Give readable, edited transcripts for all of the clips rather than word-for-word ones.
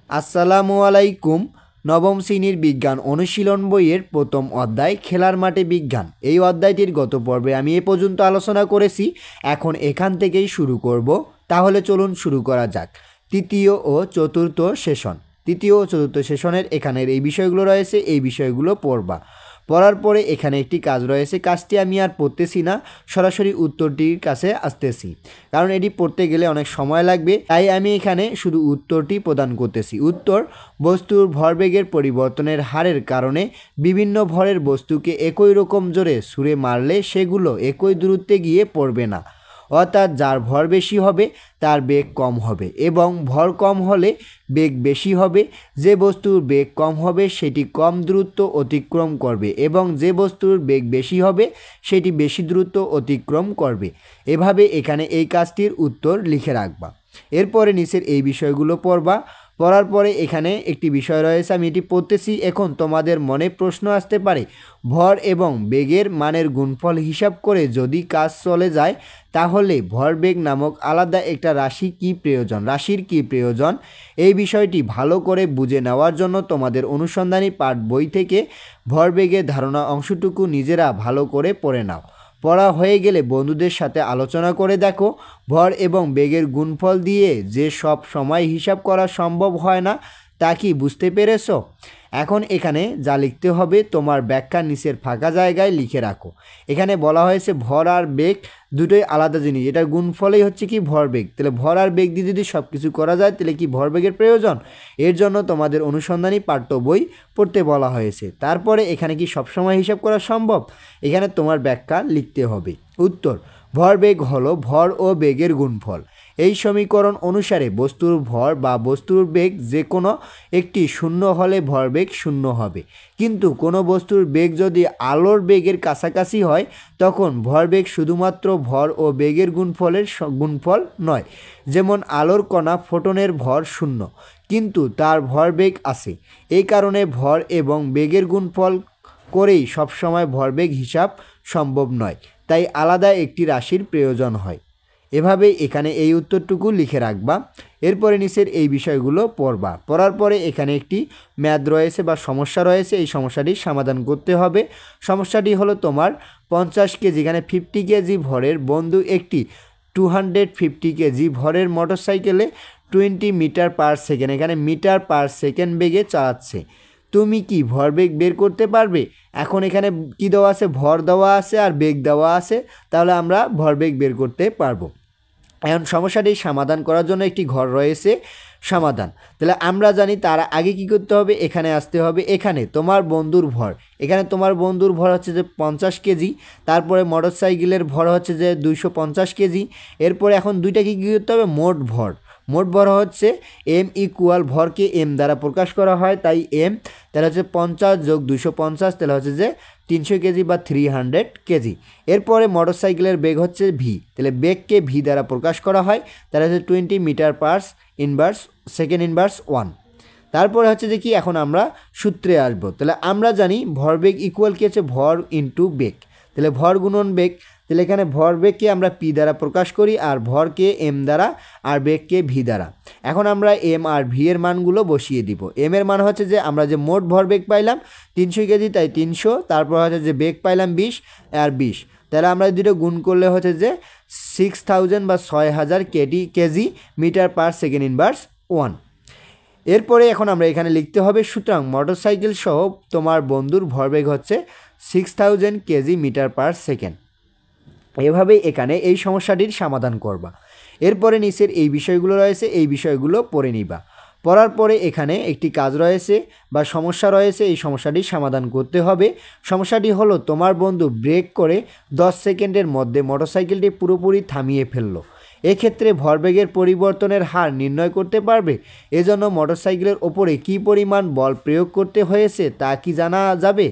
আসসালামু আলাইকুম। নবম শ্রেণীর বিজ্ঞান অনুশীলন বইয়ের প্রথম অধ্যায় খেলার মাঠে বিজ্ঞান। এই অধ্যায়টির গত পর্বে আমি এ পর্যন্ত আলোচনা করেছি। এখন এখান থেকেই শুরু করব। তাহলে চলুন শুরু করা যাক। তৃতীয় ও চতুর্থ সেশন। তৃতীয় ও চতুর্থ সেশনের এখানের এই বিষয়গুলো রয়েছে, এই বিষয়গুলো পড়বা। পড়ার পরে এখানে একটি কাজ রয়েছে, কাজটি আমি আর পড়তেছি না, সরাসরি উত্তরটির কাছে আসতেছি, কারণ এটি পড়তে গেলে অনেক সময় লাগবে। তাই আমি এখানে শুধু উত্তরটি প্রদান করতেছি। উত্তর: বস্তুর ভরবেগের পরিবর্তনের হারের কারণে বিভিন্ন ভরের বস্তুকে একই রকম জোরে ছুঁড়ে মারলে সেগুলো একই দূরত্বে গিয়ে পড়বে না। অর্থাৎ যার ভর বেশি হবে তার বেগ কম হবে এবং ভর কম হলে বেগ বেশি হবে। যে বস্তুর বেগ কম হবে সেটি কম দূরত্ব অতিক্রম করবে এবং যে বস্তুর বেগ বেশি হবে সেটি বেশি দূরত্ব অতিক্রম করবে। এভাবে এখানে এই কাজটির উত্তর লিখে রাখবা। এরপরে নিচের এই বিষয়গুলো পড়বা। পড়ার পরে এখানে একটি বিষয় রয়েছে, আমি এটি পড়তেছি। এখন তোমাদের মনে প্রশ্ন আসতে পারে, ভর এবং বেগের মানের গুণফল হিসাব করে যদি কাজ চলে যায় তাহলে ভরবেগ নামক আলাদা একটা রাশির কি প্রয়োজন? এই বিষয়টি ভালো করে বুঝে নেওয়ার জন্য তোমাদের অনুসন্ধানী পাঠ বই থেকে ভরবেগের ধারণা অংশটুকু নিজেরা ভালো করে পড়ে নাও। পড়া হয়ে গেলে বন্ধুদের সাথে আলোচনা করে দেখো। ভর এবং বেগের গুণফল দিয়ে যে সব সময় হিসাব করা সম্ভব হয় না, তা কি বুঝতে পেরেছো? এখন এখানে যা লিখতে হবে তোমার ব্যাখ্যা নিচের ফাঁকা জায়গায় লিখে রাখো। এখানে বলা হয়েছে ভর আর বেগ দুটোই আলাদা জিনিস, এটার গুণফলই হচ্ছে কি ভরবেগ। তাহলে ভর আর বেগ দিয়ে যদি সব কিছু করা যায় তাহলে কি ভরবেগের প্রয়োজন? এর জন্য তোমাদের অনুসন্ধানী পাঠ্য বই পড়তে বলা হয়েছে। তারপরে এখানে কি সবসময় হিসাব করা সম্ভব? এখানে তোমার ব্যাখ্যা লিখতে হবে। উত্তর: ভরবেগ হলো ভর ও বেগের গুণফল। এই সমীকরণ অনুসারে বস্তুর ভর বা বস্তুর বেগ যে কোনো একটি শূন্য হলে ভরবেগ শূন্য হবে, কিন্তু কোনো বস্তুর বেগ যদি আলোর বেগের কাছাকাছি হয় তখন ভরবেগ শুধুমাত্র ভর ও বেগের গুণফল নয়। যেমন আলোর কণা ফোটনের ভর শূন্য, কিন্তু তার ভরবেগ আছে। এই কারণে ভর এবং বেগের গুণফল করেই সবসময় ভরবেগ হিসাব সম্ভব নয়, তাই আলাদা একটি রাশির প্রয়োজন হয়। এভাবে এখানে এই উত্তরটুকু লিখে রাখবা। এরপরে নিচের এই বিষয়গুলো পড়বা। পড়ার পরে এখানে একটি ম্যাথ রয়েছে বা সমস্যা রয়েছে, এই সমস্যাটির সমাধান করতে হবে। সমস্যাটি হলো তোমার 50 কেজি, এখানে 50 কেজি ভরের বন্ধু একটি 250 কেজি ভরের মোটরসাইকেলে 20 মিটার পার সেকেন্ড, এখানে মিটার পার সেকেন্ড বেগে চালাচ্ছে। তুমি কি ভরবেগ বের করতে পারবে? এখন এখানে কি দেওয়া আছে? ভর দেওয়া আছে আর বেগ দেওয়া আছে, তাহলে আমরা ভরবেগ বের করতে পারবো। এখন সমস্যাটি সমাধান করার জন্য একটি ঘর রয়েছে সমাধান। তাহলে আমরা জানি তার আগে কি করতে হবে, এখানে আসতে হবে। এখানে তোমার বন্ধুর ভর, এখানে তোমার বন্ধুর ভর হচ্ছে যে 50 কেজি, তারপরে মোটরসাইকেলের ভর হচ্ছে যে 250 কেজি। এরপরে এখন দুইটা কি করতে হবে? মোট ভর। মোট ভর হচ্ছে এম ইকুয়াল, ভরকে এম দ্বারা প্রকাশ করা হয় তাই এম, তাহলে হচ্ছে 50 যোগ 250, তাহলে হচ্ছে যে 300 কেজি বা 300 কেজি। এরপরে মোটরসাইকেলের বেগ হচ্ছে ভি, তাহলে বেগকে ভি দ্বারা প্রকাশ করা হয়, তাহলে হচ্ছে 20 মিটার পার সেকেন্ড ইনভার্স 1। তারপরে হচ্ছে যে কি, এখন আমরা সূত্রে আসবো। তাহলে আমরা জানি ভরবেগ ইকুয়াল কি হচ্ছে? ভর ইন্টু বেগ। তাহলে ভর গুণন বেগ, তাহলে এখানে ভরবেগকে আমরা পি দ্বারা প্রকাশ করি আর ভরকে এম দ্বারা আর বেগকে ভি দ্বারা। এখন আমরা এম আর ভি এর মানগুলো বসিয়ে দিব। এম এর মান হচ্ছে যে আমরা যে মোট ভরবেগ পাইলাম 300 কেজি, তাই 300, তারপর হচ্ছে যে বেগ পাইলাম 20 আর 20, তাহলে আমরা দুটো গুণ করলে হচ্ছে যে 6000 বা 6000 kg metre per second inverse 1। এরপরে এখন আমরা এখানে লিখতে হবে, সুতরাং মোটরসাইকেল সহ তোমার বন্ধুর ভরবেগ হচ্ছে 6000 কেজি মিটার পার সেকেন্ড। এভাবেই এখানে এই সমস্যাটির সমাধান করবা। এরপরে নিচের এই বিষয়গুলো রয়েছে, এই বিষয়গুলো পড়ে নিবা। পড়ার পরে এখানে একটি কাজ রয়েছে বা সমস্যা রয়েছে, এই সমস্যাটির সমাধান করতে হবে। সমস্যাটি হলো তোমার বন্ধু ব্রেক করে 10 সেকেন্ডের মধ্যে মোটরসাইকেলটি পুরোপুরি থামিয়ে ফেললো। এক্ষেত্রে ভরবেগের পরিবর্তনের হার নির্ণয় করতে পারবে। এজন্য মোটরসাইকেলের ওপরে কী পরিমাণ বল প্রয়োগ করতে হয়েছে তা কি জানা যাবে?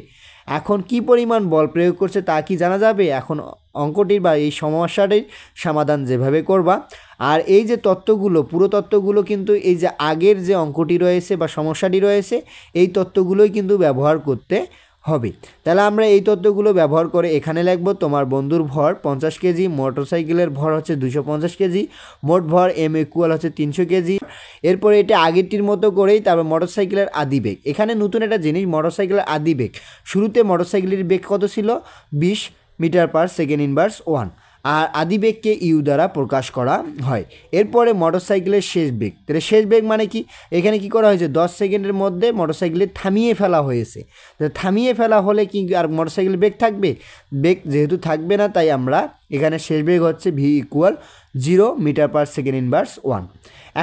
এখন কি পরিমাণ বল প্রয়োগ করছে তা কি জানা যাবে? এখন অঙ্কটির বা এই সমস্যাটির সমাধান যেভাবে করবা, আর এই যে তত্ত্বগুলো, পুরো তত্ত্বগুলো কিন্তু এই যে আগের যে অঙ্কটি রয়েছে বা সমস্যাটি রয়েছে, এই তত্ত্বগুলোই কিন্তু ব্যবহার করতে হবে। তাহলে আমরা এই তথ্যগুলো ব্যবহার করে এখানে লিখব তোমার বন্ধুর ভর 50 কেজি, মোটরসাইকেলের ভর হচ্ছে 250 কেজি, মোট ভর m ইকুয়াল হচ্ছে 300 কেজি। এরপরে এটা আগেরটির মতো করেই তারপর মোটরসাইকেলের আদি বেগ। এখানে নতুন একটা জিনিস, মোটরসাইকেলের আদি বেগ, শুরুতে মোটরসাইকেলের বেগ কত ছিল? 20 মিটার পার সেকেন্ড ইনভার্স 1, আর আদি বেগকে ইউ দ্বারা প্রকাশ করা হয়। এরপরে মোটরসাইকেলের শেষ বেগ, তাহলে শেষ বেগ মানে কি? এখানে কি করা হয়েছে? 10 সেকেন্ডের মধ্যে মোটরসাইকেলে থামিয়ে ফেলা হয়েছে। থামিয়ে ফেলা হলে কি আর মোটরসাইকেল বেগ থাকবে? বেগ যেহেতু থাকবে না, তাই আমরা এখানে শেষ বেগ হচ্ছে V equal 0 metre per second inverse 1।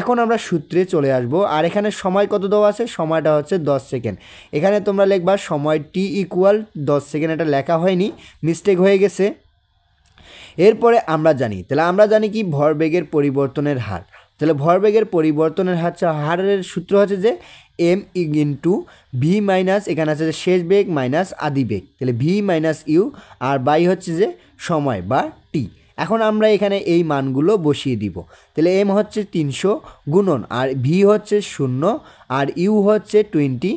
এখন আমরা সূত্রে চলে আসব। আর এখানে সময় কত দেওয়া আছে? সময়টা হচ্ছে 10 সেকেন্ড। এখানে তোমরা লিখবা সময় টি ইকুয়াল 10 সেকেন্ড। এটা লেখা হয়নি, মিস্টেক হয়ে গেছে। এরপরে আমরা জানি, তাহলে আমরা জানি কি ভরবেগের পরিবর্তনের হার। তাহলে ভরবেগের পরিবর্তনের হারের সূত্র হচ্ছে যে এম ইন্টু ভি মাইনাস, এখানে আছে যে শেষ বেগ মাইনাস আদি বেগ, তাহলে ভি মাইনাস ইউ, আর বাই হচ্ছে যে সময় বা টি। এখন আমরা এখানে এই মানগুলো বসিয়ে দিব। তাহলে এম হচ্ছে 300 গুণন, আর ভি হচ্ছে 0, আর ইউ হচ্ছে 20,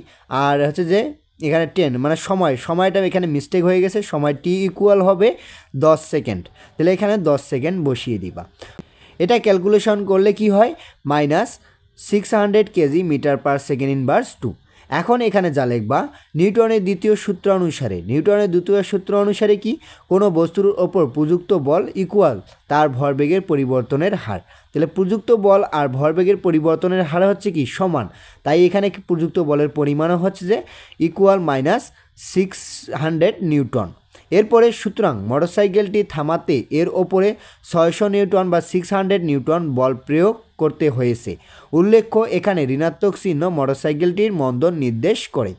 আর হচ্ছে যে এখানে 10, মানে সময়টা এখানে মিস্টেক হয়ে গেছে। সময় টি ইকুয়াল হবে 10 সেকেন্ড। তাহলে এখানে 10 সেকেন্ড বসিয়ে দিবা। এটা ক্যালকুলেশন করলে কি হয়? -600 kg metre per second inverse 2। এখন এখানে যা লিখবা, নিউটনের দ্বিতীয় সূত্র অনুসারে কি? কোনো বস্তুর ওপর প্রযুক্ত বল ইকুয়াল তার ভরবেগের পরিবর্তনের হার। তাহলে প্রযুক্ত বল আর ভরবেগের পরিবর্তনের হার হচ্ছে কি? সমান। তাই এখানে প্রযুক্ত বলের পরিমাণও হচ্ছে যে ইকুয়াল -600 নিউটন। এরপরে সুতরাং মোটরসাইকেলটি থামাতে এর ওপরে 600 নিউটন বা 600 নিউটন বল প্রয়োগ করতে হয়েছে। উল্লেখ্য, এখানে ঋণাত্মক চিহ্ন মোটরসাইকেলটির মন্দন নির্দেশ করে।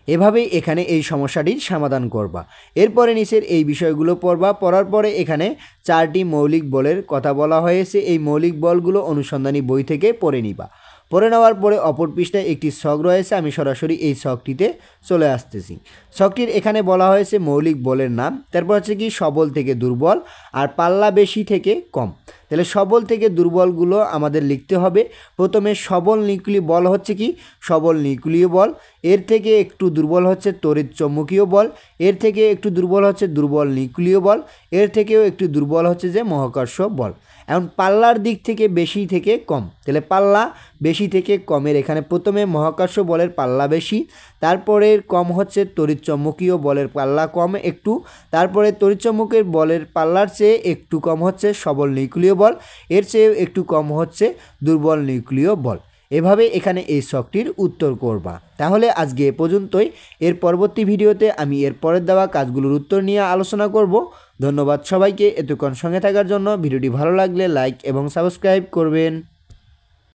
এভাবেই এখানে এই সমস্যাটির সমাধান করবা। এরপরে নিচের এই বিষয়গুলো পড়বা। পড়ার পরে এখানে 4টি মৌলিক বলের কথা বলা হয়েছে। এই মৌলিক বলগুলো অনুসন্ধানী বই থেকে পড়ে নিবা। পড়ে নেওয়ার পরে অপর পৃষ্ঠায় একটি ছক রয়েছে, আমি সরাসরি এই ছকটিতে চলে আসতেছি। ছকটির এখানে বলা হয়েছে মৌলিক বলের নাম, তারপর হচ্ছে কি সবল থেকে দুর্বল, আর পাল্লা বেশি থেকে কম। তাহলে সবল থেকে দুর্বলগুলো আমাদের লিখতে হবে। প্রথমে সবল নিউক্লিয় বল হচ্ছে কি? সবল নিউক্লিয় বল। এর থেকে একটু দুর্বল হচ্ছে তড়িৎ চৌম্বকীয় বল। এর থেকে একটু দুর্বল হচ্ছে দুর্বল নিউক্লিয় বল। এর থেকেও একটু দুর্বল হচ্ছে যে মহাকর্ষ বল। এখন পাল্লার দিক থেকে বেশি থেকে কম, তাহলে পাল্লা বেশি থেকে কমের এখানে প্রথমে মহাকর্ষ বলের পাল্লা বেশি, তারপরে কম হচ্ছে তড়িৎ চৌম্বকীয় বলের পাল্লা কম একটু, তারপরে তড়িৎ চৌম্বকের বলের পাল্লার চেয়ে একটু কম হচ্ছে সবল নিউক্লিয় বল, এর চেয়ে একটু কম হচ্ছে দুর্বল নিউক্লিয় বল। এভাবে এখানে এই ছকটির উত্তর করবা। তাহলে আজকে এ পর্যন্তই। এর পরবর্তী ভিডিওতে আমি এর পরের দেওয়া কাজগুলোর উত্তর নিয়ে আলোচনা করব। ধন্যবাদ সবাইকে এতক্ষণ সঙ্গে থাকার জন্য। ভিডিওটি ভালো লাগলে লাইক এবং সাবস্ক্রাইব করবেন।